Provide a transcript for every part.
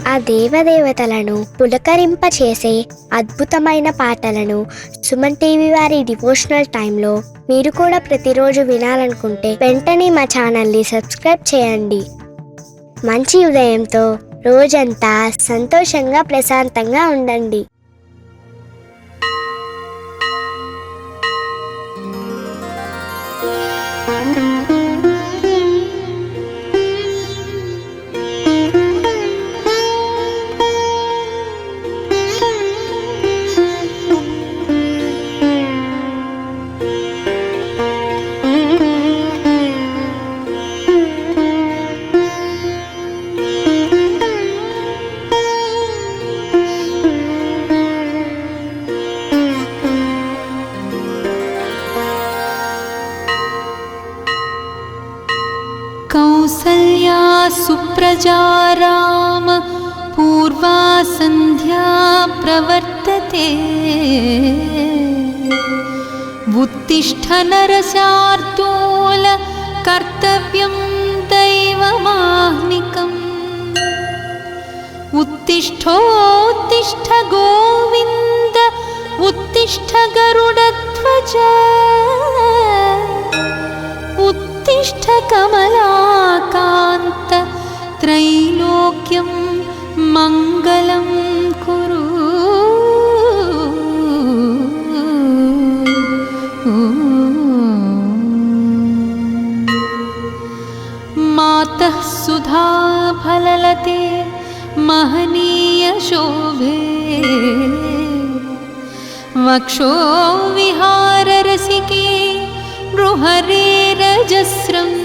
ఆ దేవదేవతలను పులకరింపచేసే అద్భుతమైన పాటలను సుమన్ టీవీ వారి డివోషనల్ టైంలో మీరు కూడా ప్రతిరోజు వినాలనుకుంటే వెంటనే మా ఛానల్ని సబ్స్క్రైబ్ చేయండి. మంచి ఉదయంతో రోజంతా సంతోషంగా ప్రశాంతంగా ఉండండి. कौसल्या सुप्रजा राम पूर्वा सन्ध्या प्रवर्तते। उत्तिष्ठ नरशार्दूल कर्तव्यं दैवमाह्निकम्। उत्तिष्ठोत्तिष्ठ गोविन्द उत्तिष्ठ गरुडध्वज। उत्तिष्ठ कमलाकान्त त्रैलोक्यं मङ्गलं कुरु। मातः सुधा फललते महनीय शोभे। वक्षो विहार रसिके नृहरे रजस्रम्।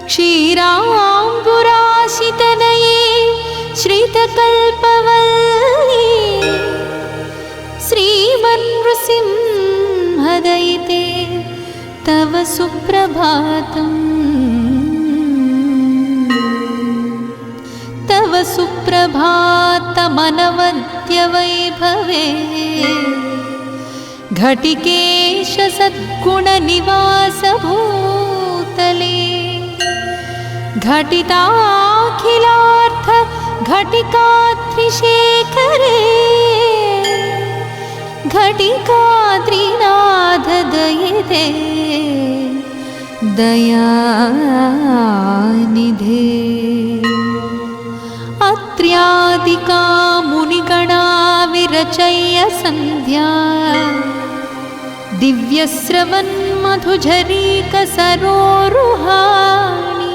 क्षीराम्बुराशितनये श्रितकल्पवल्ली। श्रीमन्नृसिंहदयिते तव सुप्रभातम्। तव सुप्रभातमनवद्यवैभवे। घटिकेश सद्गुणनिवास भूतले। घटिताखिलार्थ घटिकात्रिशेखरे। घटिकात्रिनाथ दयिते दयानिधे। अत्र्यादिका मुनिगणा विरचय्य सन्ध्या। दिव्यस्रवन्मधुझरीकसरोरुहाणि।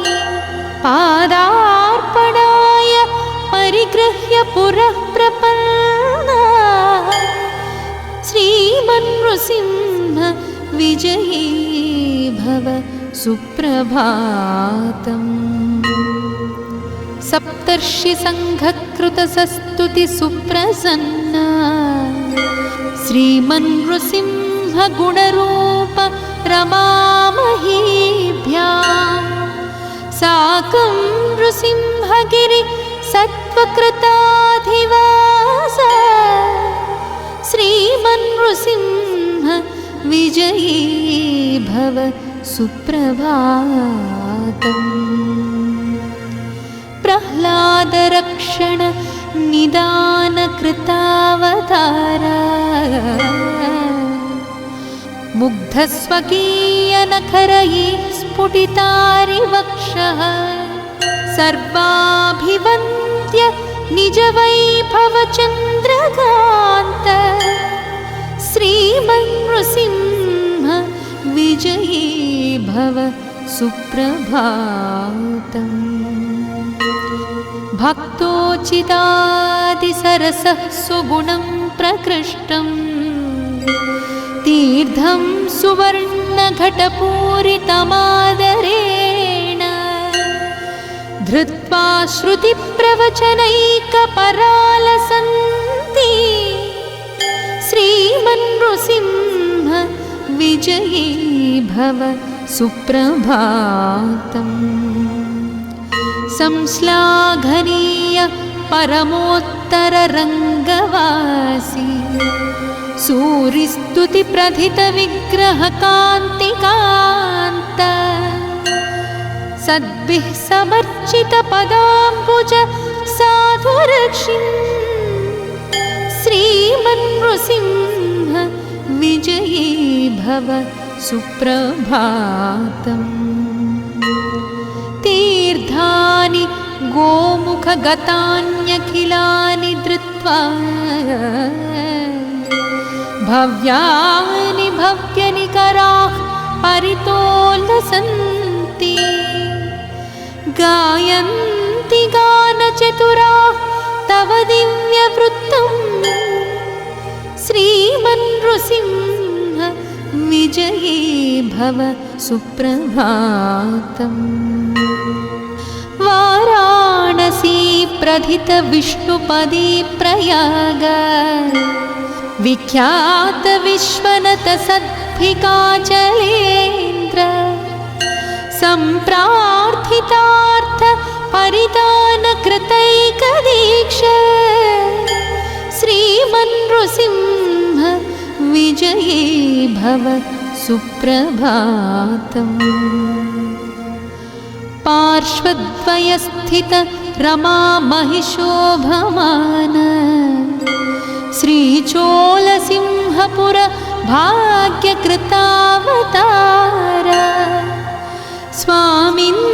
पादार्पणाय परिगृह्य पुरः प्रपन्ना। श्रीमन्नृसिंह विजयी भव सुप्रभातम्। सप्तर्षिसङ्घकृतसस्तुति सुप्रसन्ना। श्रीमन्नृसिंह गुणरूप रमामहीभ्याम्। साकं नृसिंहगिरि सत्त्वकृताधिवास। श्रीमन्नृसिंह विजयी भव सुप्रभातम्। प्रह्लादरक्षण निदान कृतावतारा। मुग्धस्वकीयनखरैः स्फुटितारिवक्षः। सर्वाभिवन्द्य निजवैभवचन्द्रकान्त। श्रीमन्नृसिंह विजयी भव सुप्रभातम्। भक्तोचितादिसरसः सुगुणं प्रकृष्टम्। तीर्थं सुवर्णघटपूरितमादरेण। धृत्वा श्रुतिप्रवचनैकपरालसन्ति। श्रीमन्नृसिंह विजयी भव सुप्रभातम्। संश्लाघनीय परमोत्तररङ्गवासी। सूरिस्तुतिप्रथितविग्रहकान्तिकान्त। सद्भिः समर्चितपदाम्बुज साधुरक्षिन् श्रीमन्नृसिंह विजयी भव सुप्रभातम्। तीर्थानि गोमुखगतान्यखिलानि धृत्वा भव्यानि भव्यनिकराः परितोलसन्ति। गायन्ति गानचतुराः तव दिव्यवृत्तम् श्रीमन्नृसिंह विजयी भव सुप्रभातम्। वाराणसी प्रथित विष्णुपदी प्रयाग विख्यात विश्वनत सद्भिकाचलेन्द्र सम्प्रार्थितार्थ परिदान कृतैकदीक्ष श्रीमन्नृसिंह विजयी भव सुप्रभातम्। पार्श्वद्वयस्थित रमा महिषोभमान श्रीचोलसिंहपुर भाग्यकृतावतार स्वामिन्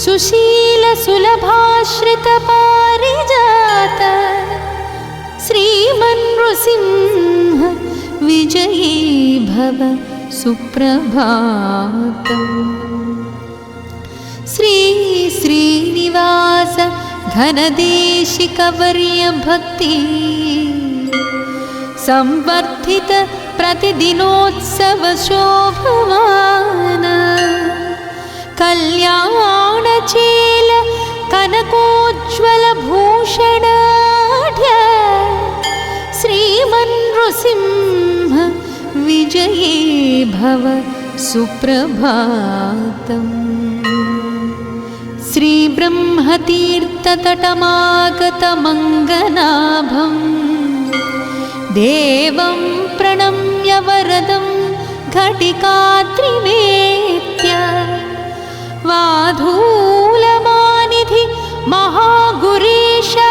सुशील सुलभाश्रित पारिजात श्रीमन्नृसिंह विजयी भव सुप्रभातम्। श्री श्रीनिवास घनदेशिकवर्य भक्ति संवर्धित प्रतिदिनोत्सव शोभमान कल्याणचेल कनकोज्ज्वल भूषणाढ्य श्रीमन्नृसिंह विजयी भव सुप्रभातम्। श्रीब्रह्मतीर्थतटमागतमङ्गनाभं देवं प्रणम्य वरदं घटिकात्रिवेत्य वाधूलमानिधि महागुरीशास्ते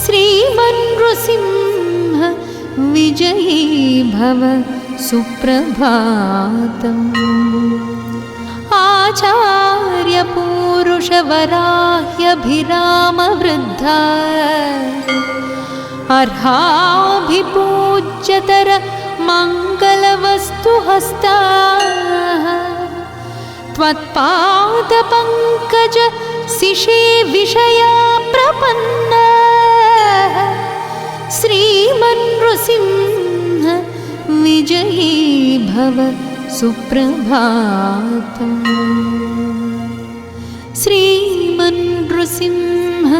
श्रीमन्नृसिंह विजयी भव सुप्रभातम्। आचार्य पूरुष वराह्यभिराम वृद्धा अर्हाभिपूज्यतर मङ्गलवस्तुहस्ता त्वत्पादपङ्कज शिशे विषया प्रपन्ना श्रीमन्नृसिंह विजयी भव सुप्रभातम्। श्रीमन्नृसिंह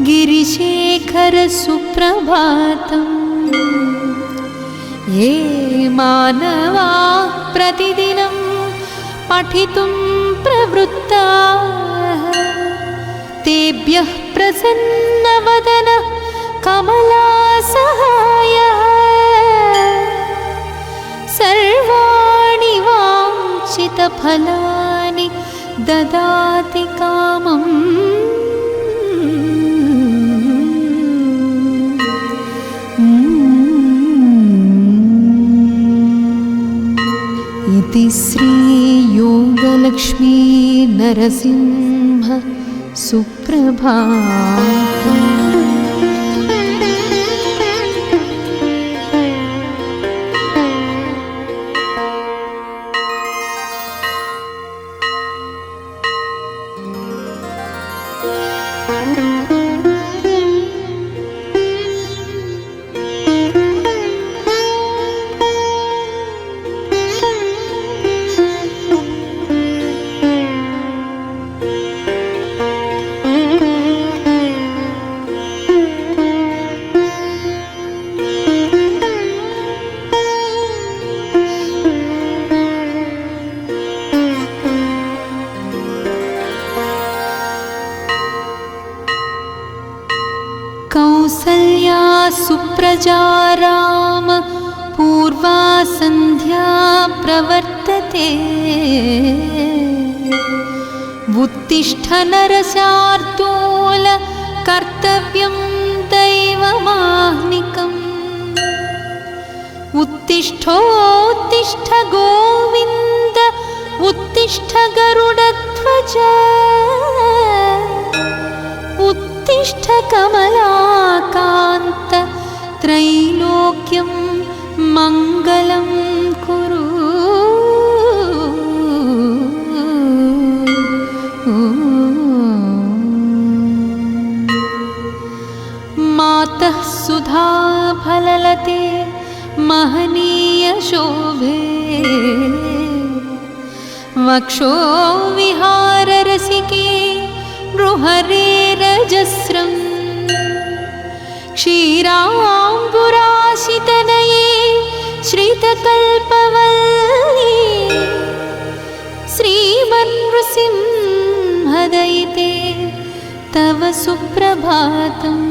गिरिशेखर सुप्रभातम्। ये मानवा प्रतिदिनं पठितुं प्रवृत्ताः तेभ्यः प्रसन्नवदन कमलासहायः सर्वाणि वाञ्छितफलानि ददाति कामम्। इति श्रीयोगलक्ष्मी नरसिंह सुप्रभातम्। कौसल्या सुप्रजा राम पूर्वा सन्ध्या प्रवर्तते उत्तिष्ठ नरशार्दूल कर्तव्यं दैवमाह्निकम् उत्तिष्ठोत्तिष्ठ गोविन्द उत्तिष्ठ गरुडध्वज उत्तिष्ठ कमलाकान्त त्रैलोक्यं मङ्गलं कुरु। मातः सुधा फललते महनीय शोभे वक्षो विहार रसिके नृहरे रजस्रं क्षीराम्बुराशितनये श्रितकल्पवल्ली श्रीमन्नृसिंहदयिते तव सुप्रभातम्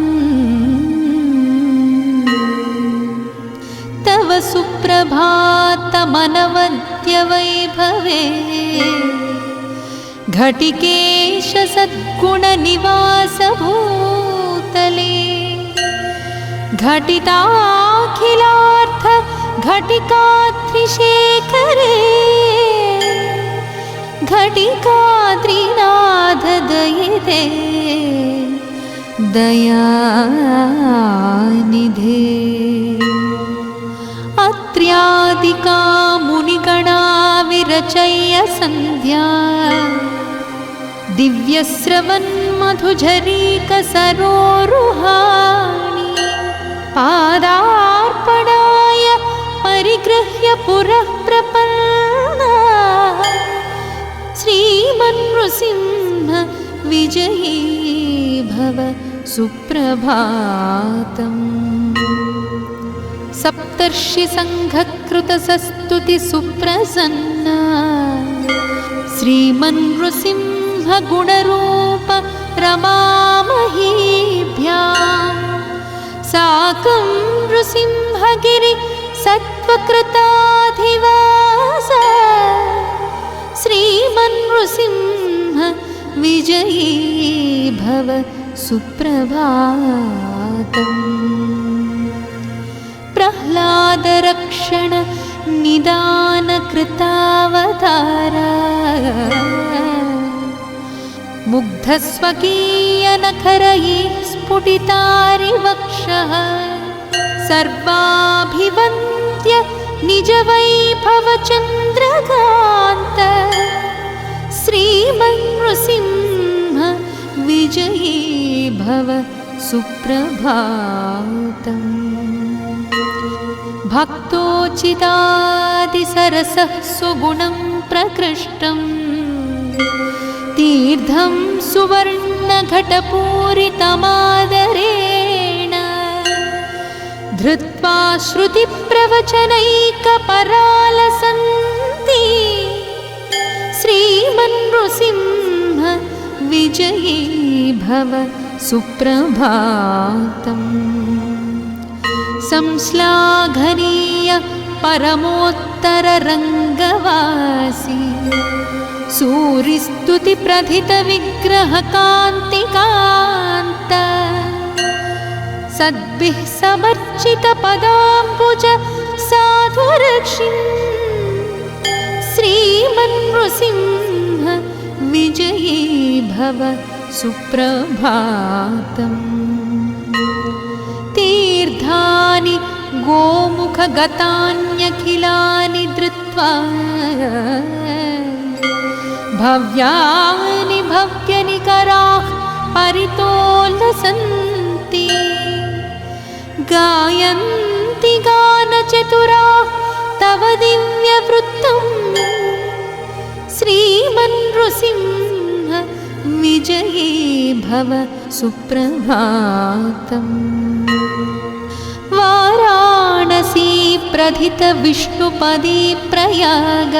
तव सुप्रभातमनवद्यवैभवे घटिकेश सद्गुणनिवास भूतले घटिताखिलार्थ घटिकात्रिशेखरे घटिकात्रिनाथ दयिते दयानिधे। अत्र्यादिका मुनिगणा विरचय्य सन्ध्या दिव्यस्रवन्मधुझरीकसरोरुहाणि पादार्पणाय परिगृह्य पुरः प्रपन्ना श्रीमन्नृसिंह विजयी भव सुप्रभातम्। सप्तर्षिसङ्घकृतसस्तुति सुप्रसन्ना श्रीमन्नृसिंह गुणरूप रमामहीभ्यां साकं नृसिंहगिरि सत्त्वकृताधिवास श्रीमन्नृसिंह विजयी भव सुप्रभातम्। प्रह्लादरक्षण निदान कृतावतारा मुग्धस्वकीयनखरैः स्फुटितारिवक्षः सर्वाभिवन्द्य निजवैभवचन्द्रकान्त श्रीमन्नृसिंह विजयी भव सुप्रभातम्। भक्तोचितादिसरसः सुगुणं प्रकृष्टं तीर्थं सुवर्णघटपूरितमादरेण धृत्वा श्रुतिप्रवचनैकपरालसन्ति श्रीमन्नृसिंह विजयी भव सुप्रभातम्। संश्लाघनीय परमोत्तररङ्गवासी सूरिस्तुतिप्रथितविग्रहकान्तिकान्त सद्भिः समर्चितपदाम्बुज साधुरक्षिन् श्रीमन्नृसिंह विजयी भव सुप्रभातम्। तीर्थानि गोमुखगतान्यखिलानि धृत्वा भव्यानि भव्यनिकराः परितोलसन्ति गायन्ति गानचतुराः तव दिव्यवृत्तम् श्रीमन्नृसिंह विजयी भव सुप्रभातम्। वाराणसी प्रथित विष्णुपदी प्रयाग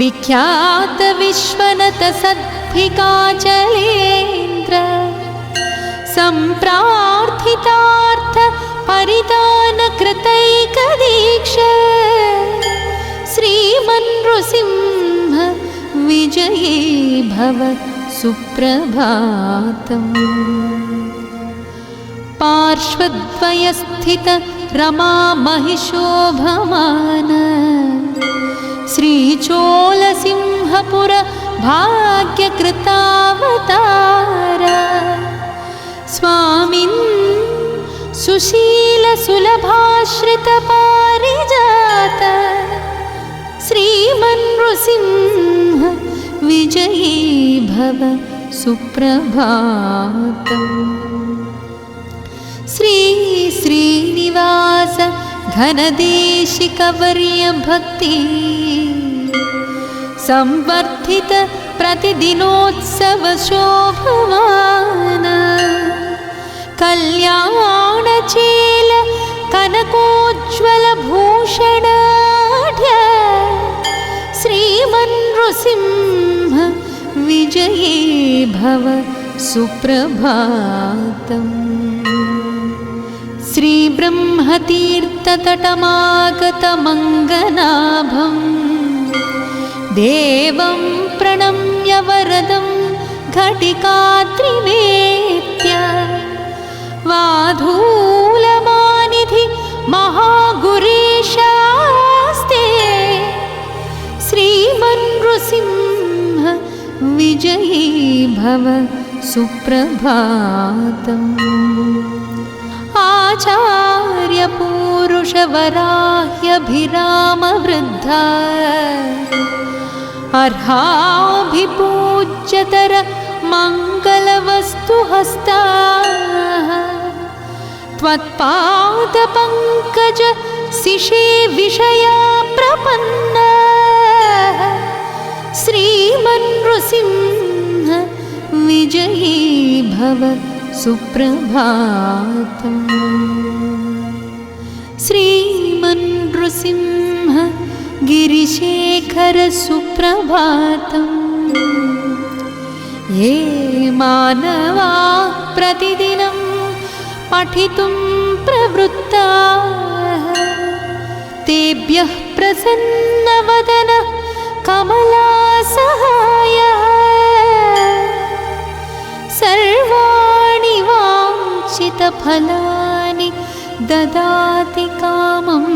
विख्यात विश्वनत सद्भिकाचलेन्द्र सम्प्रार्थितार्थ परिदान कृतैकदीक्ष श्रीमन्नृसिंह विजयी भव सुप्रभातम्। पार्श्वद्वयस्थित रमा महिषोभमान श्रीचोलसिंहपुर भाग्यकृतावतार स्वामिन् सुशीलसुलभाश्रितपारिजात श्रीमन्नृसिंह विजयी भव सुप्रभातम्। श्री श्रीनिवास घनदेशिकवर्य भक्ति संवर्धित प्रतिदिनोत्सव शोभमान कल्याणचेल कनकोज्ज्वल भूषणाढ्य श्रीमन्नृसिंह विजयी भव सुप्रभातम्। श्रीब्रह्मतीर्थतटमागतमङ्गनाभं देवं प्रणम्य वरदं घटिकात्रिवेत्य वाधूलमानिधि महागुरीशास्ते श्रीमन्नृसिंह विजयी भव सुप्रभातम्। आचार्यपूरुषवराह्यभिरामवृद्धा अर्हाभिपूज्यतर मङ्गलवस्तुहस्ताः त्वत्पादपङ्कज शिशे विषया प्रपन्नाः श्रीमन्नृसिंह विजयी भव सुप्रभातम्। श्रीमन्नृसिंह गिरिशेखर सुप्रभातम्। ये मानवाः प्रतिदिनं पठितुं प्रवृत्ताः तेभ्यः प्रसन्नवदन कमलासहायः सर्वाणि वाञ्छितफलानि ददाति कामम्।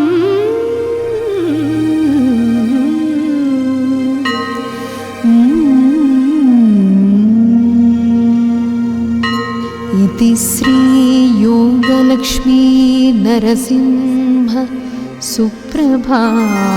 इति श्रीयोगलक्ष्मी नरसिंह सुप्रभातम्।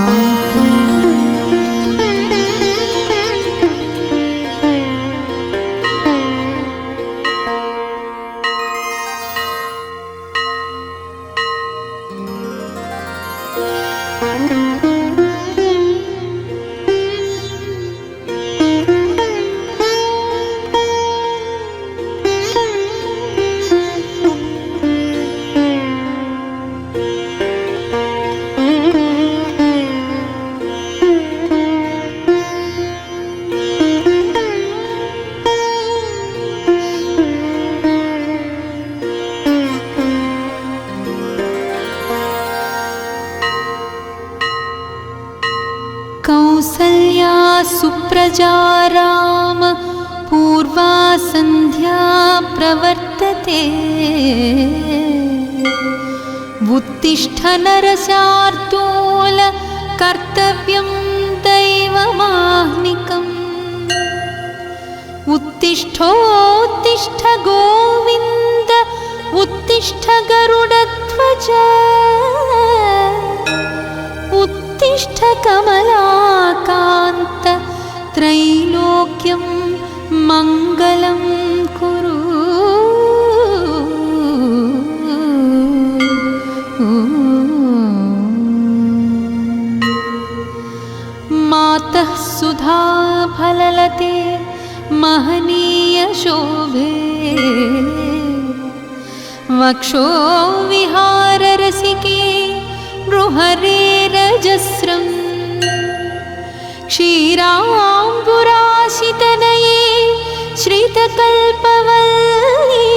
कौसल्या सुप्रजा राम पूर्वा सन्ध्या प्रवर्तते उत्तिष्ठ नरशार्दूल कर्तव्यं दैवमाह्निकम्। उत्तिष्ठोत्तिष्ठ गोविन्द उत्तिष्ठ गरुडध्वज उत्तिष्ठ कमलाकान्त त्रैलोक्यं मङ्गलं कुरु। मातः सुधा फललते महनीय शोभे वक्षो विहार रसिके नृहरे रजस्रम्। क्षीराम्बुराशितनये श्रितकल्पवल्ली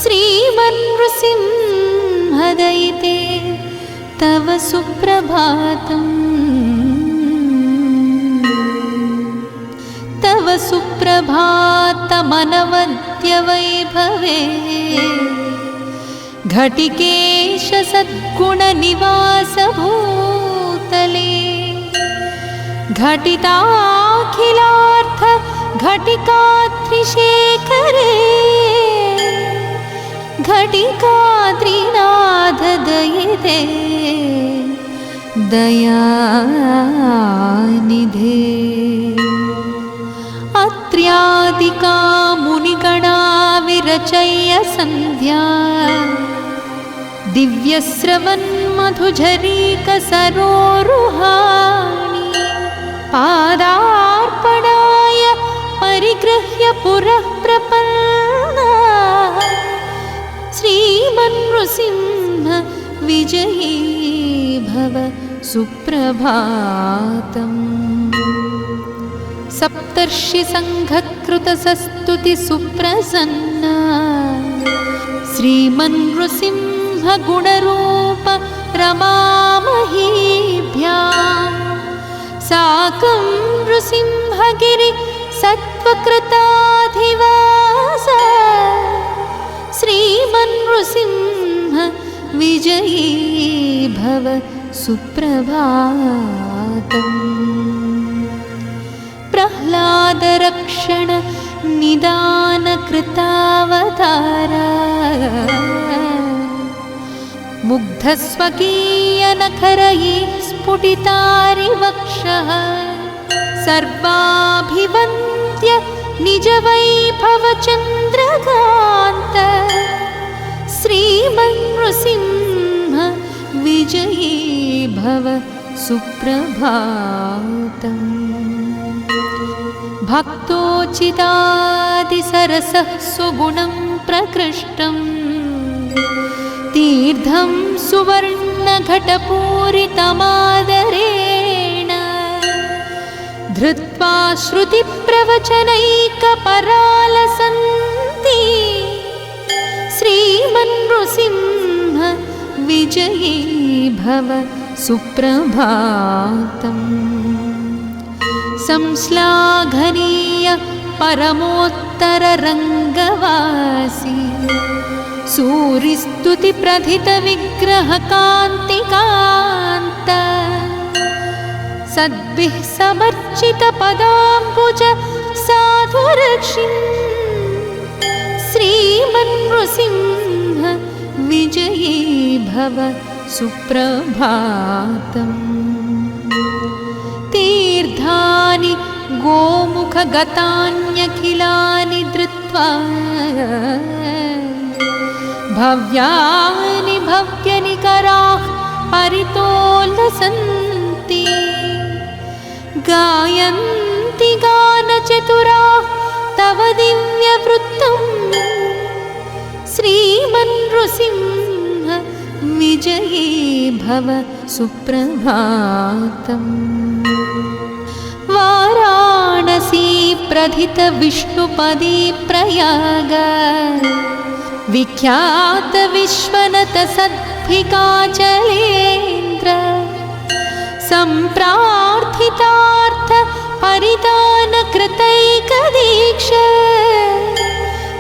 श्रीमन्नृसिंहदयिते तव सुप्रभातम्। सुप्रभातमनवद्य वैभवे घटिकेश सद्गुणनिवास भूतले घटिताखिलार्थ घटिकात्रिशेखरे घटिकात्रिनाथ दयिते दयानिधे अत्र्यादिका मुनिगणा विरचय्य सन्ध्या दिव्यस्रवन्मधुझरीकसरोरुहाणि पादार्पणाय परिगृह्य पुरः प्रपन्ना श्रीमन्नृसिंह विजयी भव सुप्रभातम्। सप्तर्षि संघकृतसस्तुति सुप्रसन्ना श्रीमन्नृसिंह गुणरूप रमामहीभ्यां साकं नृसिंहगिरि सत्त्वकृताधिवास श्रीमन्नृसिंह विजयी भव सुप्रभातम्। प्रह्लादरक्षण निदान कृतावतारा मुग्धस्वकीयनखरैः स्फुटितारिवक्षः सर्वाभिवन्द्य निजवैभवचन्द्रकान्त श्रीमन्नृसिंह विजयी भव सुप्रभातम्। भक्तोचितादिसरसः सुगुणं प्रकृष्टं तीर्थं सुवर्णघटपूरितमादरेण धृत्वा श्रुतिप्रवचनैकपरालसन्ति श्रीमन्नृसिंह विजयी भव सुप्रभातम्। संश्लाघनीय परमोत्तररङ्गवासी सूरिस्तुतिप्रथितविग्रहकान्तिकान्त सद्भिः समर्चितपदाम्बुज साधुरक्षिन् श्रीमन्नृसिंह विजयी भव सुप्रभातम्। तीर्थानि गोमुखगतान्यखिलानि धृत्वा भव्यानि भव्यनिकराः परितोलसन्ति गायन्ति गानचतुराः तव दिव्यवृत्तम् श्रीमन्नृसिंह विजयी भव सुप्रभातम्। वाराणसी प्रथित विष्णुपदी प्रयाग विख्यात विश्वनत सद्भिकाचलेन्द्र सम्प्रार्थितार्थ परिदान कृतैकदीक्ष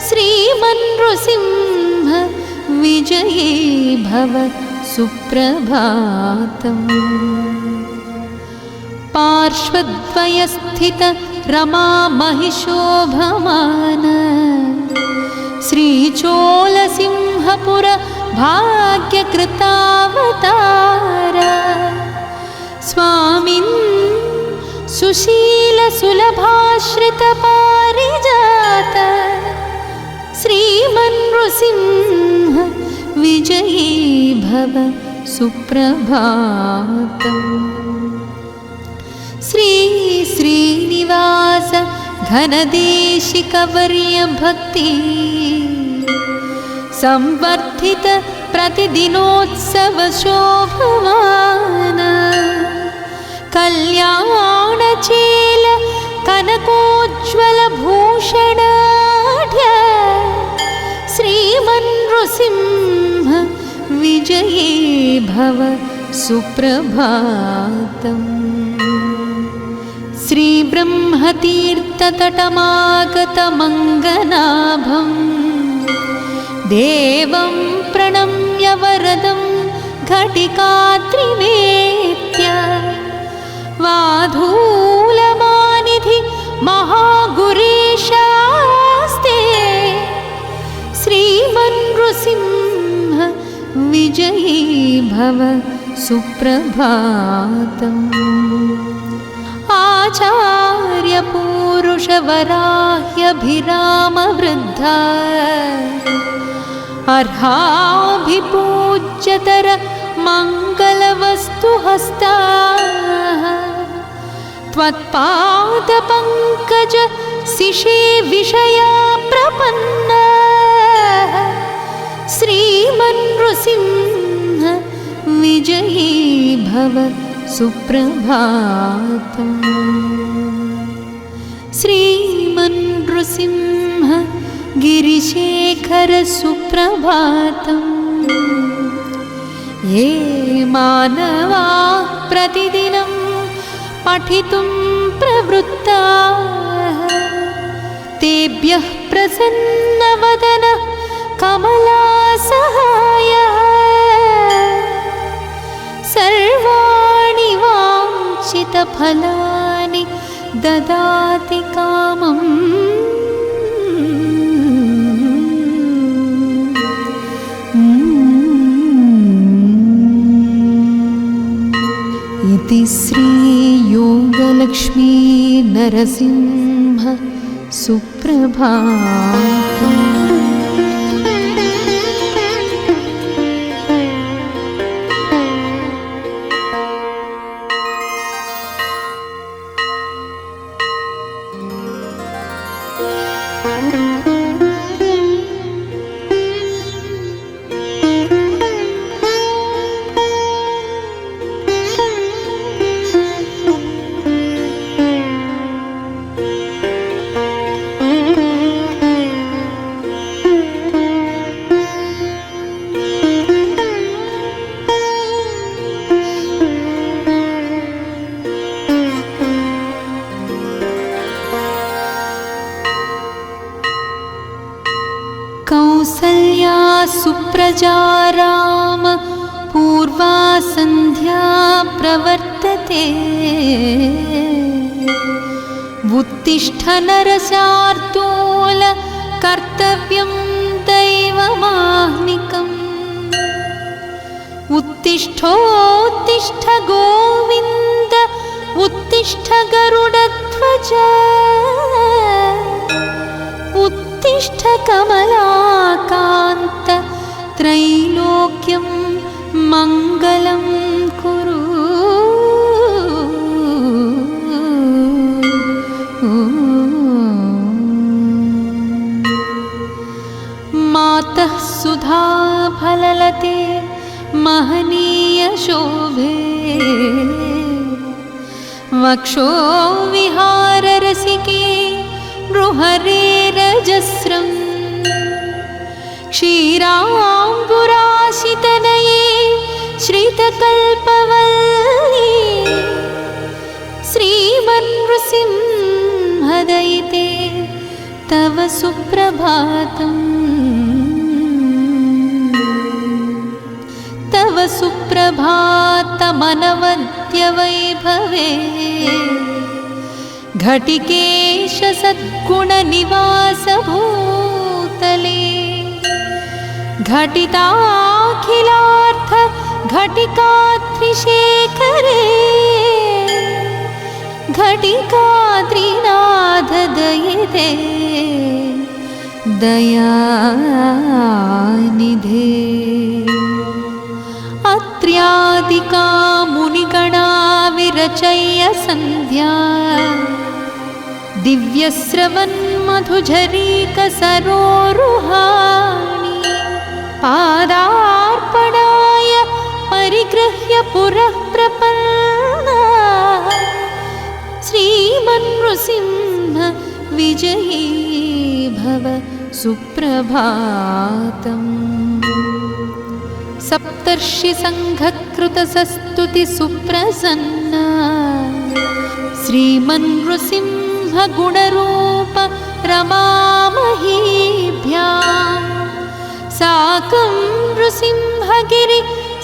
श्रीमन्नृसिंह विजयी भव सुप्रभातम्। पार्श्वद्वयस्थित रमा महिषोभमान श्रीचोलसिंहपुर भाग्यकृतावतार स्वामिन् सुशीलसुलभाश्रितपारिजात श्रीमन्नृसिंह विजयी भव सुप्रभातम्। श्री श्रीनिवास घनदेशिकवर्य भक्ति संवर्धित प्रतिदिनोत्सव शोभमान कल्याणचेल कनकोज्ज्वल भूषणाढ्य श्रीमन्नृसिंह विजयी भव सुप्रभातम्। श्रीब्रह्मतीर्थतटमागतमङ्गनाभं देवं प्रणम्य वरदं घटिकात्रिनेत्य वाधूलमानिधि महागुरीशास्ते श्रीमन्नृसिंह विजयी भव सुप्रभातम्। आचार्यपूरुषवराह्यभिरामवृद्धा अर्हाभिपूज्यतर मङ्गलवस्तुहस्ता त्वत्पादपङ्कज शिशे विषया प्रपन्ना श्रीमन्नृसिंह विजयी भव सुप्रभातम्। श्रीमन्नृसिंह गिरिशेखर सुप्रभातम्। ये मानवाः प्रतिदिनं पठितुं प्रवृत्ताः तेभ्यः प्रसन्नवदनः कमलासहायः सर्वाणि वाञ्छितफलानि ददाति कामम्। इति श्रीयोगलक्ष्मी नरसिंह सुप्रभातम्। कौसल्या सुप्रजा राम पूर्वा सन्ध्या प्रवर्तते उत्तिष्ठ नरशार्दूल कर्तव्यं दैवमाह्निकम्। उत्तिष्ठोत्तिष्ठ गोविन्द उत्तिष्ठ गरुडध्वज उत्तिष्ठ कमलाकान्त त्रैलोक्यं मङ्गलं कुरु। मातः सुधा फललते महनीय शोभे वक्षो विहार रसिके नृहरे रजस्रम्। क्षीराम्बुराशितनये श्रितकल्पवल्ली श्रीमन्नृसिंहदयिते तव सुप्रभातम्। तव सुप्रभातमनवद्य वैभवे घटिकेश सद्गुणनिवास भूतले घटिताखिलार्थ घटिकात्रिशेखरे घटिकात्रिनाथ दयिते दयानिधे। अत्र्यादिका मुनिगणा विरचय्य सन्ध्या दिव्यस्रवन्मधुझरीकसरोरुहाणि पादार्पणाय परिगृह्य पुरः प्रपन्ना श्रीमन्नृसिंह विजयी भव सुप्रभातम्। सप्तर्षि संघकृत सस्तुति सुप्रसन्ना श्रीमन्नृसिंहगुणरूप रमामहीभ्यां साकं नृसिंहगिरि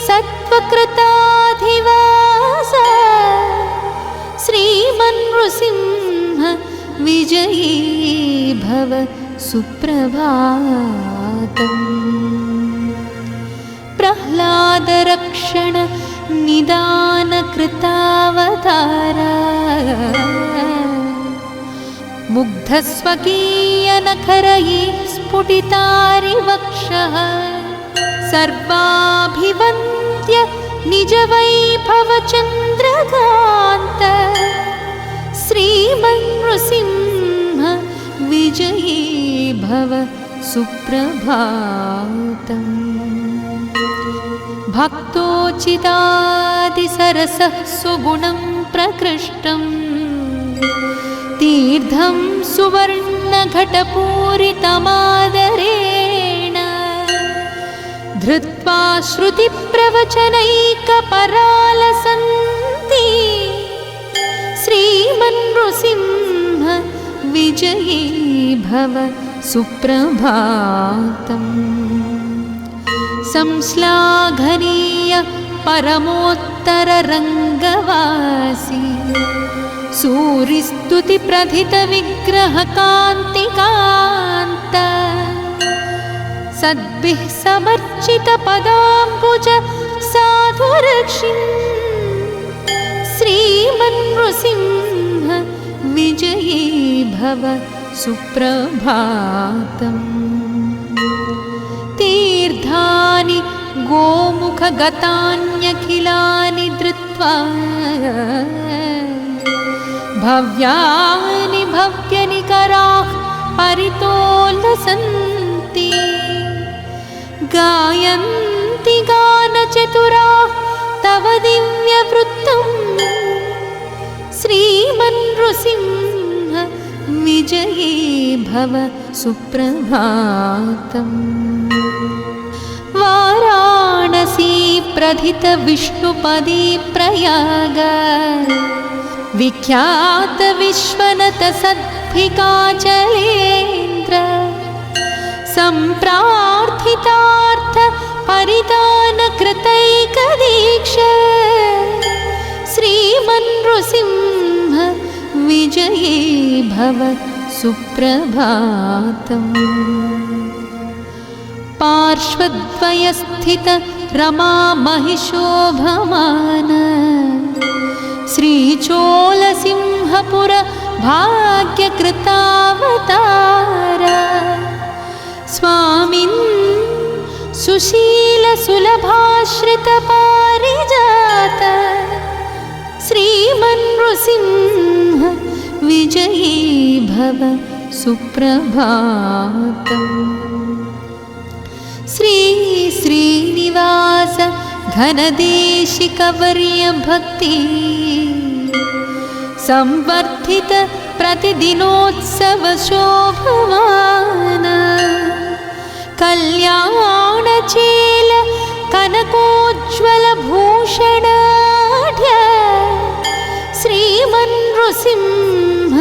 सत्त्वकृताधिवास श्रीमन्नृसिंह विजयी भव सुप्रभातम्। प्रह्लादरक्षण निदानकृतावतारा मुग्धस्वकीयनखरैः स्फुटितारिवक्षः सर्वाभिवन्द्य निजवैभवचन्द्रकान्त श्रीमन्नृसिंह विजयी भव सुप्रभातम्। भक्तोचितादिसरसः सुगुणं प्रकृष्टं तीर्थं सुवर्णघटपूरितमादरेण धृत्वा श्रुतिप्रवचनैकपरालसन्ति श्रीमन्नृसिंह विजयी भव सुप्रभातम्। संश्लाघनीय परमोत्तररङ्गवासी सूरिस्तुतिप्रथितविग्रहकान्तिकान्त सद्भिः समर्चितपदाम्बुज साधुरक्षिन् श्रीमन्नृसिंह विजयी भव सुप्रभातम्। तीर्थानि गोमुखगतान्यखिलानि धृत्वा भव्यानि भव्यनिकराः परितोलसन्ति गायन्ति गानचतुराः तव दिव्यवृत्तम् श्रीमन्नृसिंह विजयी भव सुप्रभातम्। वाराणसी प्रथित विष्णुपदी प्रयाग विख्यात विश्वनत सद्भिकाचलेन्द्र सम्प्रार्थितार्थ परिदान कृतैकदीक्ष श्रीमन्नृसिंह विजयी भव सुप्रभातम्। पार्श्वद्वयस्थित रमा महिषोभमान श्रीचोलसिंहपुर भाग्यकृतावतार स्वामिन् सुशीलसुलभाश्रितपारिजात श्रीमन्नृसिंह विजयी भव सुप्रभातम्। श्री श्रीनिवास घनदेशिकवर्य भक्ति संवर्धित प्रतिदिनोत्सव शोभमान कल्याणचेल कनकोज्ज्वल भूषणाढ्य श्रीमन्नृसिंह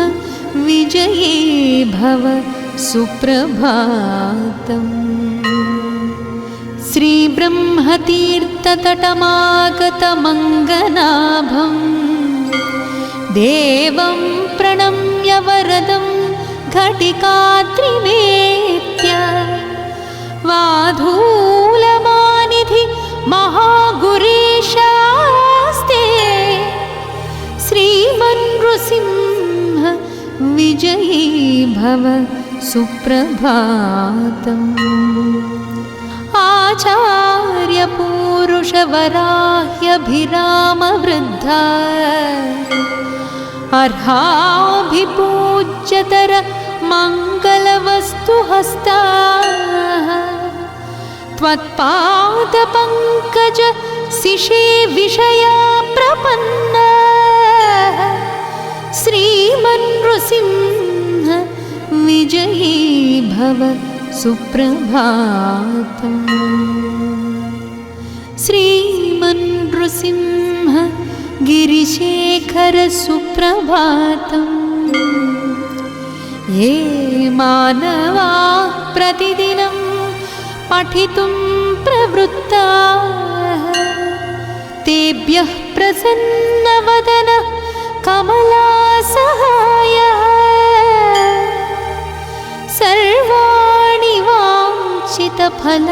विजयी भव सुप्रभातम्। श्रीब्रह्मतीर्थतटमागतमङ्गनाभं देवं प्रणम्य वरदं घटिकात्रिनेत्य वाधूलमानिधि महागुरीशास्ते श्रीमन्नृसिंह विजयी भव सुप्रभातम्। आचार्यपूरुषवराह्यभिरामवृद्धा अर्हाभिपूज्यतर मङ्गलवस्तुहस्ताः त्वत्पादपङ्कज शिशे विषया प्रपन्ना श्रीमन्नृसिंह विजयी भव सुप्रभातम्। श्रीमन्नृसिंह गिरिशेखर सुप्रभातम्। ये मानवा प्रतिदिनं पठितुं प्रवृत्ताः तेभ्यः प्रसन्नवदन कमलासहायः सर्वाणि वाञ्छितफलानि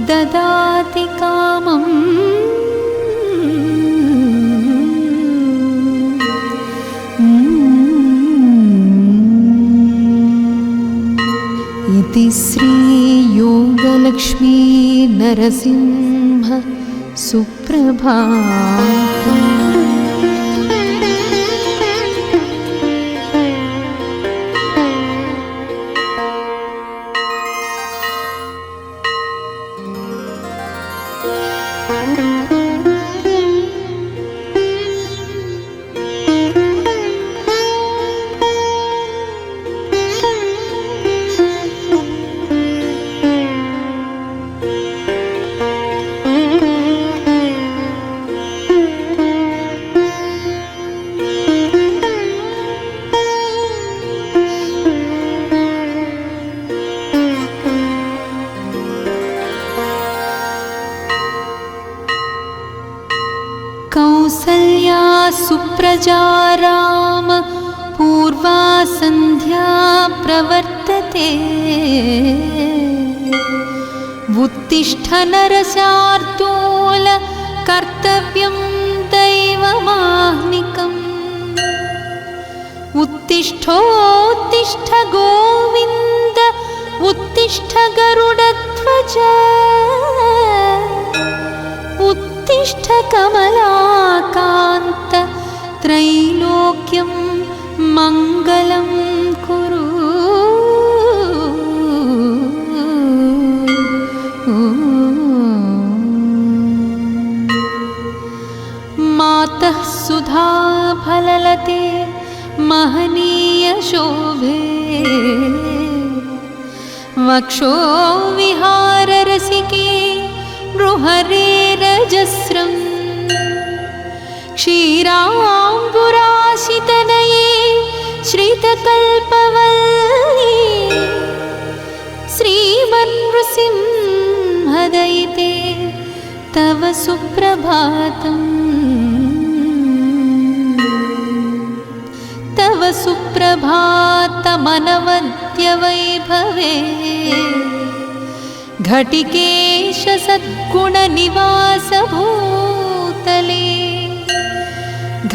ददाति कामम्। इति श्री योगलक्ष्मी नरसिंह सुप्रभातम्। कौसल्या सुप्रजा राम पूर्वा सन्ध्या प्रवर्तते। उत्तिष्ठ नरशार्दूल कर्तव्यं दैवमाह्निकम्। उत्तिष्ठोत्तिष्ठ गोविन्द उत्तिष्ठ गरुडध्वज उत्तिष्ठ कमलाकान्त त्रैलोक्यं मङ्गलं कुरु। मातः सुधा फललते महनीय शोभे वक्षो विहार रसिके नृहरे रजस्रम्। क्षीराम्बुराशितनये श्रितकल्पवल्ली श्रीमन्नृसिंहदयिते तव सुप्रभातम्। तव सुप्रभातमनवद्य वैभवे घटिकेश सद्गुणनिवास भूतले।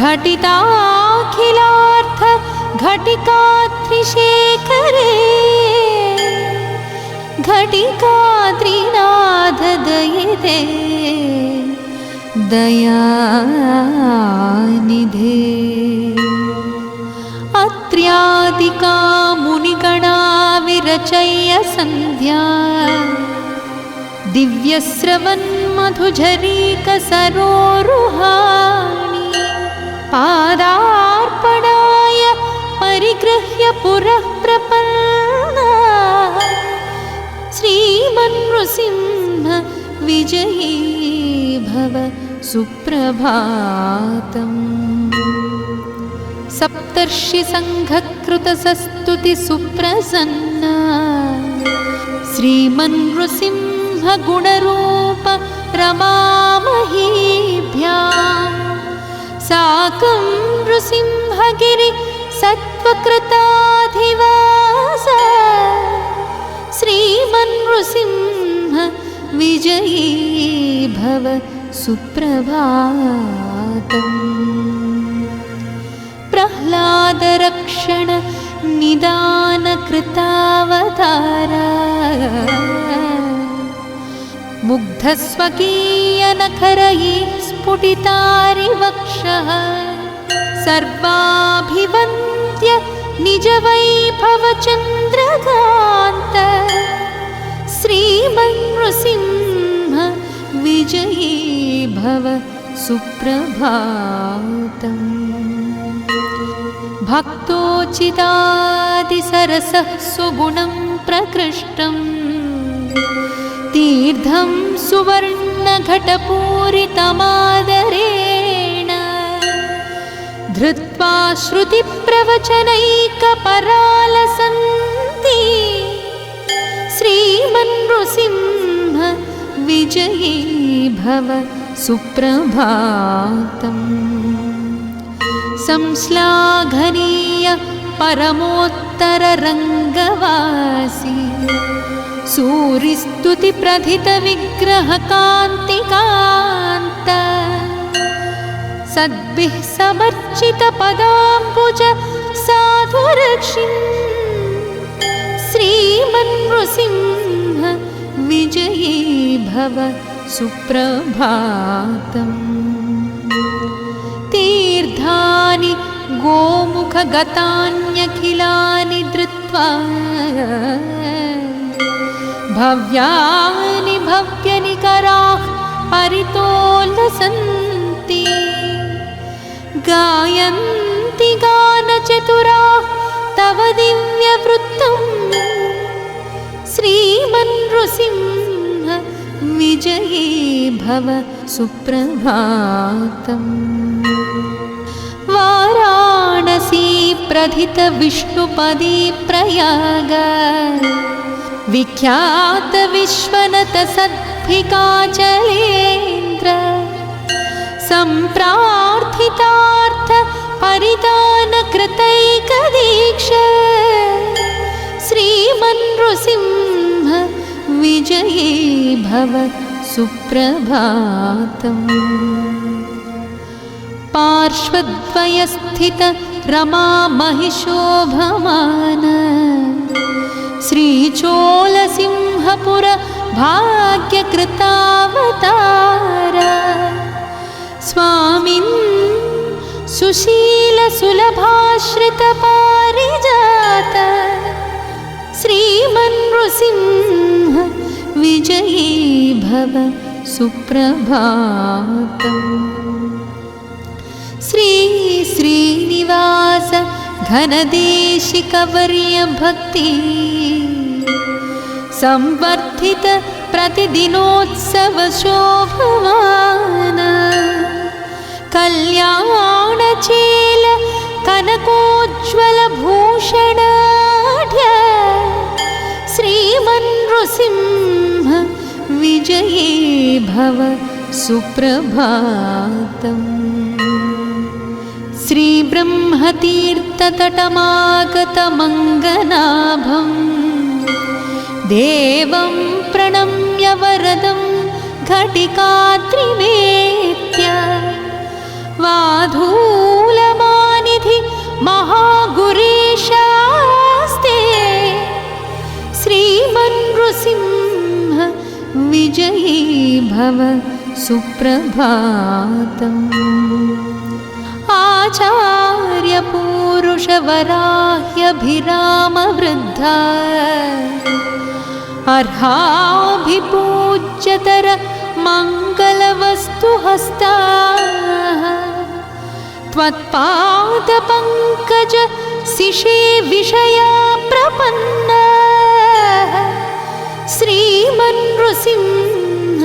घटिताखिलार्थ घटिकात्रिशेखरे घटिकात्रिनाथ दयिते दयानिधे। अत्र्यादिका मुनिगणा विरचय्य सन्ध्या दिव्यस्रवन्मधुझरीकसरोरुहाणि पादार्पणाय परिगृह्य पुरः प्रपन्ना। श्रीमन्नृसिंह विजयी भव सुप्रभातम्। सप्तर्षि संघकृतसस्तुति सुप्रसन्ना श्रीमन्नृसिंह गुणरूप रमामहीभ्याम्। साकं नृसिंहगिरि सत्त्वकृताधिवास श्रीमन्नृसिंह विजयी भव सुप्रभातम्। प्रह्लादरक्षण निदान कृतावतारा मुग्धस्वकीयनखरये स्फुटितारिवक्षः सर्वाभिवन्द्य निजवैभवचन्द्रकान्त श्रीमन्नृसिंह विजयी भव सुप्रभातम्। भक्तोचितादिसरसः सुगुणं प्रकृष्टम् तीर्थं सुवर्णघटपूरितमादरेण धृत्वा श्रुतिप्रवचनैकपरालसन्ति श्रीमन्नृसिंह विजयी भव सुप्रभातम्। संश्लाघनीय परमोत्तररङ्गवासी सूरिस्तुतिप्रथितविग्रहकान्तिकान्त सद्भिः समर्चितपदाम्बुज साधुरक्षिन् श्रीमन्नृसिंह विजयी भव सुप्रभातम्। तीर्थानि गोमुखगतान्यखिलानि धृत्वा भव्यानि भव्यनिकराः परितोलसन्ति गायन्ति गानचतुराः तव दिव्यवृत्तम् श्रीमन्नृसिंह विजयी भव सुप्रभातम्। वाराणसी प्रथित विष्णुपदी प्रयाग विख्यात विश्वनत सद्भिकाचलेन्द्र सम्प्रार्थितार्थ परिदान कृतैकदीक्ष श्रीमन्नृसिंह विजयी भव सुप्रभातम्। पार्श्वद्वयस्थित रमा महिषोभमान श्रीचोलसिंहपुर भाग्यकृतावतार स्वामिन् सुशीलसुलभाश्रितपारिजात श्रीमन्नृसिंह विजयी भव सुप्रभातम्। श्री श्रीनिवास घनदेशिकवर्य भक्ति संवर्धित प्रतिदिनोत्सव शोभमान कल्याणचेल कनकोज्ज्वल भूषणाढ्य श्रीमन्नृसिंह विजयी भव सुप्रभातम्। श्रीब्रह्मतीर्थतटमागतमङ्गनाभं देवं प्रणम्य वरदं घटिकाद्रिवेत्य वाधूलमानिधि महागुरीशास्ते श्रीमन्नृसिंह विजयी भव सुप्रभातम्। आचार्यपूरुषवराह्यभिरामवृद्धा अर्हाभिपूज्यतर मङ्गलवस्तुहस्ताः त्वत्पादपङ्कज शिशे विषया प्रपन्नाः श्रीमन्नृसिंह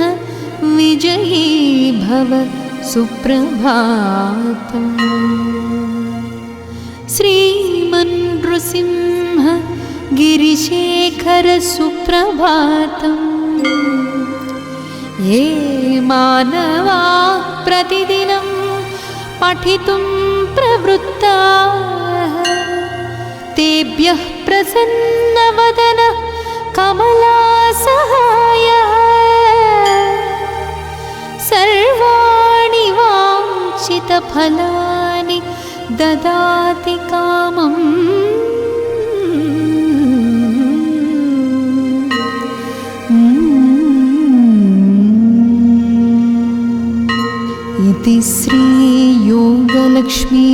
विजयी भव सुप्रभातम्। श्रीमन्नृसिंह गिरिशेखर सुप्रभातम्। ये मानवाः प्रतिदिनं पठितुं प्रवृत्ताः तेभ्यः प्रसन्नवदन कमलासहायः सर्वाणि वाञ्छितफलानि ददाति कामम्। इति श्रीयोगलक्ष्मी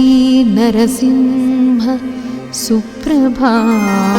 नरसिंह सुप्रभातम्।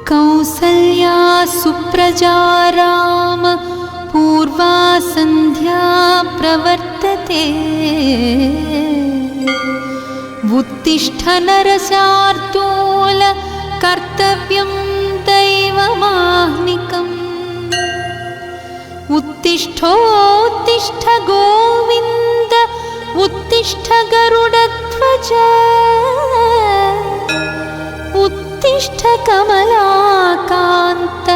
कौसल्या सुप्रजा राम पूर्वा सन्ध्या प्रवर्तते उत्तिष्ठ नरशार्दूल कर्तव्यं दैवमाह्निकम् उत्तिष्ठोत्तिष्ठ गोविन्द उत्तिष्ठ गरुडध्वज उत्तिष्ठ कमलाकान्त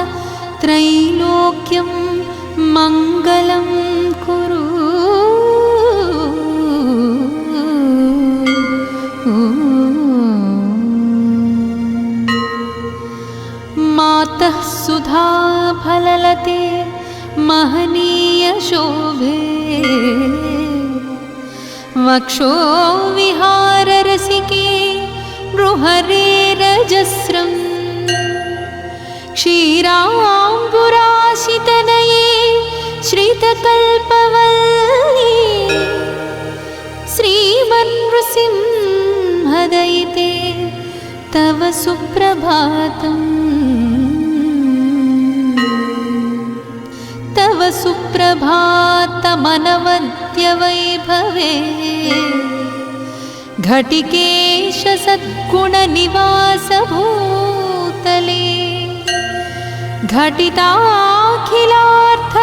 त्रैलोक्यं मङ्गलं कुरु। मातः सुधा फललते महनीय शोभे वक्षो विहार रसिके नृहरे रजस्रम् क्षीराम्बुराशितनये श्रितकल्पवल्ली श्रीमन्नृसिंहदयिते तव सुप्रभातम् तव सुप्रभातमनवद्य वैभवे घटिकेश सद्गुणनिवास भूतले घटिताखिलार्थ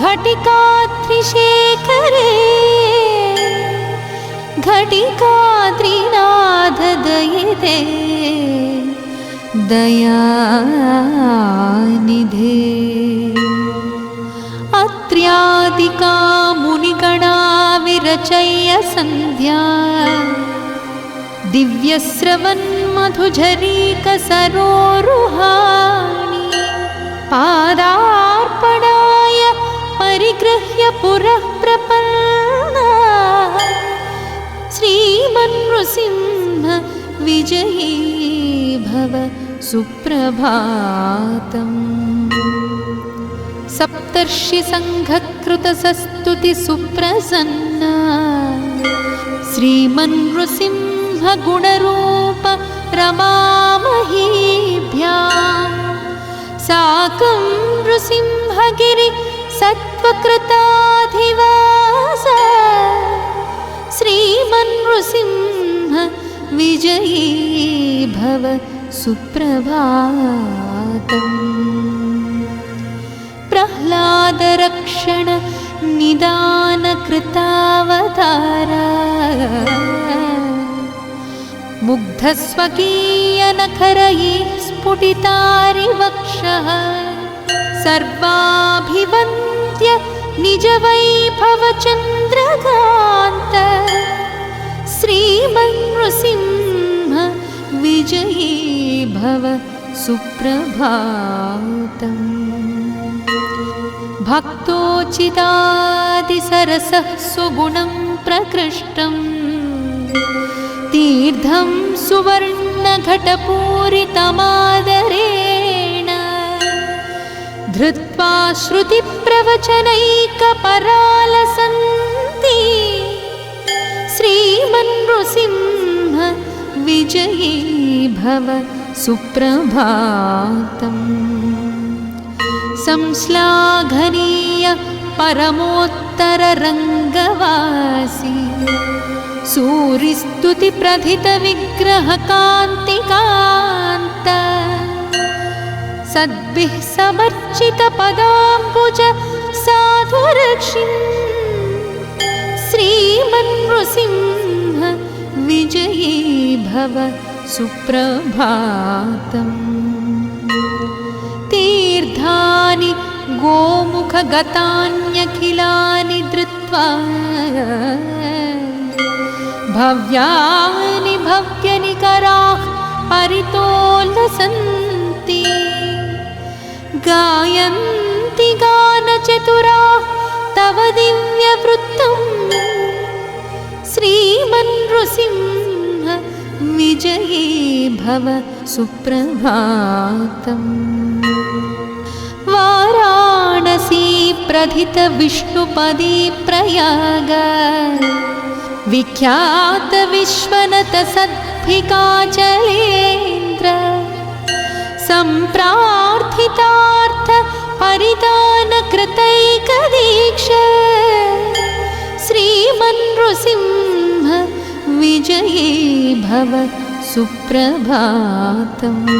घटिकात्रिशेखरे घटिकात्रिनाथ दयिते दयानिधे। अत्र्यादिका मुनिगणा विरचय्य सन्ध्या दिव्यस्रवन्मधुझरीकसरोरुहाणि पादार्पणाय परिगृह्य पुरः प्रपन्ना श्रीमन्नृसिंह विजयी भव सुप्रभातम्। सप्तर्षि संघकृतसस्तुति सुप्रसन्ना श्रीमन्नृसिंह गुणरूप रमामहीभ्यां साकं नृसिंहगिरि सत्त्वकृताधिवास श्रीमन्नृसिंह विजयी भव सुप्रभातम्। प्रह्लादरक्षण निदान कृतावतारा मुग्धस्वकीयनखरैः स्फुटितारिवक्षः सर्वाभिवन्द्य निजवैभवचन्द्रकान्त श्रीमन्नृसिंह विजयी भव सुप्रभातम्। भक्तोचितादिसरसः सुगुणं प्रकृष्टम् तीर्थं सुवर्णघटपूरितमादरेण धृत्वा श्रुतिप्रवचनैकपरालसन्ति श्रीमन्नृसिंह विजयी भव सुप्रभातम्। संश्लाघनीय परमोत्तररङ्गवासी सूरिस्तुतिप्रथितविग्रहकान्तिकान्त सद्भिः समर्चितपदाम्बुज साधुरक्षिन् श्रीमन्नृसिंह विजयी भव सुप्रभातम्। तीर्थानि गोमुखगतान्यखिलानि धृत्वा भव्यानि भव्यनिकराः परितोलसन्ति गायन्ति गानचतुराः तव दिव्यवृत्तम् श्रीमन्नृसिंह विजयी भव सुप्रभातम्। वाराणसी प्रथित विष्णुपदी प्रयाग विख्यात विश्वनत सद्भिकाचलेन्द्र सम्प्रार्थितार्थ परिदानकृतैकदीक्ष श्रीमन्नृसिंह विजये भव सुप्रभातम्।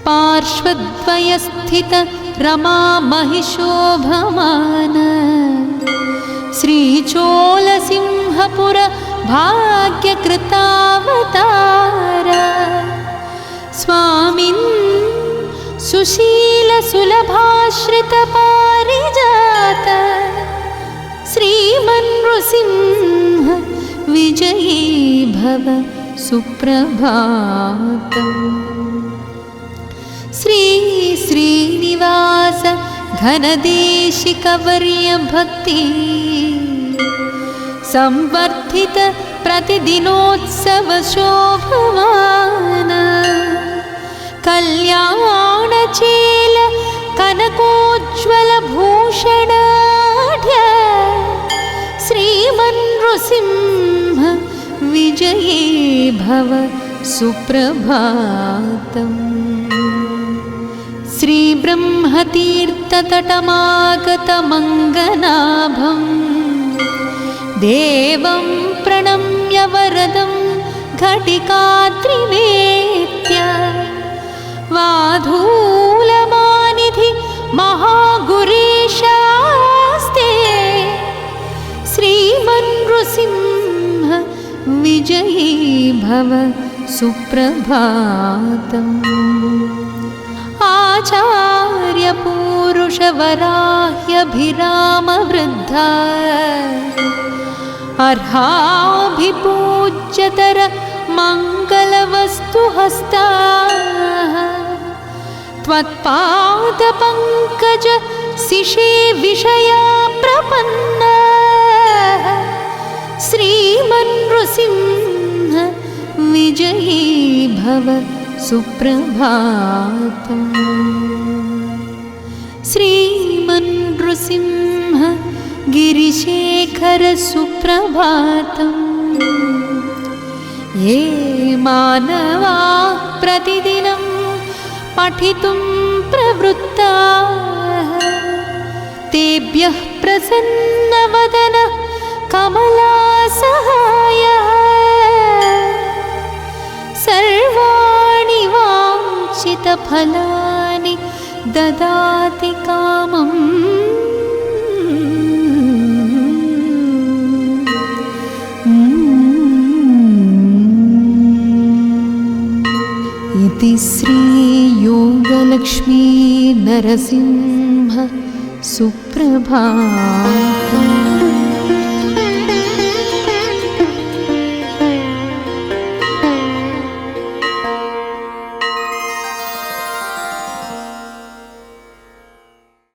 पार्श्वद्वयस्थित रमा महिषोभमान श्रीचोलसिंहपुर भाग्यकृतावतार स्वामिन् सुशीलसुलभाश्रितपारिजात श्रीमन्नृसिंह विजये भव सुप्रभातम्। श्री श्रीनिवास घनदेशिकवर्य भक्ति संवर्धित प्रतिदिनोत्सव शोभमान कल्याणचेल कनकोज्ज्वल भूषणाढ्य श्रीमन्नृसिंह विजये भव सुप्रभातम्। श्रीब्रह्मतीर्थतटमागतमङ्गनाभं देवं प्रणम्य वरदं घटिकात्रिवेत्य वाधूलमानिधि महागुरीशास्ते श्रीमन्नृसिंह विजये भव सुप्रभातम्। आचार्यपूरुषवराह्यभिरामवृद्धा अर्हाभिपूज्यतर मङ्गलवस्तुहस्ताः त्वत्पादपङ्कज शिशे विषया प्रपन्नाः श्रीमन्नृसिंह विजये भव सुप्रभातम्। श्रीमन्नृसिंह गिरिशेखर सुप्रभातम्। ये मानवाः प्रतिदिनं पठितुं प्रवृत्ताः तेभ्यः प्रसन्नवदन कमलासहायः सर्वाणि वाञ्छितफलानि ददाति कामम्। इति श्रीयोगलक्ष्मी नरसिंह सुप्रभातम्।